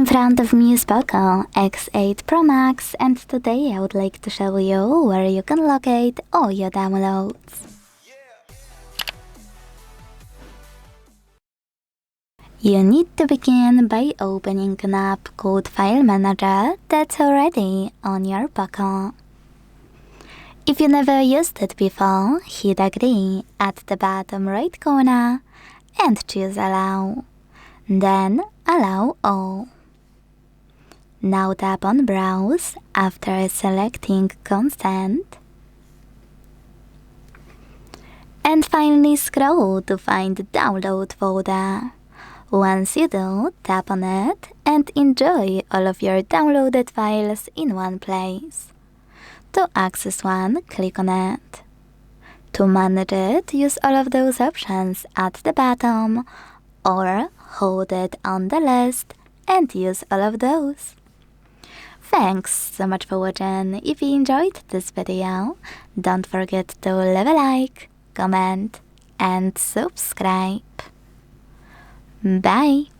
In front of me is POCO X8 Pro Max, and today I would like to show you where you can locate all your downloads. You need to begin by opening an app called File Manager that's already on your POCO. If you never used it before, hit Agree at the bottom right corner and choose Allow. Then Allow All. Now tap on Browse after selecting Consent. And finally scroll to find the download folder. Once you do, tap on it and enjoy all of your downloaded files in one place. To access one, click on it. To manage it, use all of those options at the bottom, or hold it on the list and use all of those. Thanks so much for watching. If you enjoyed this video, don't forget to leave a like, comment and subscribe. Bye!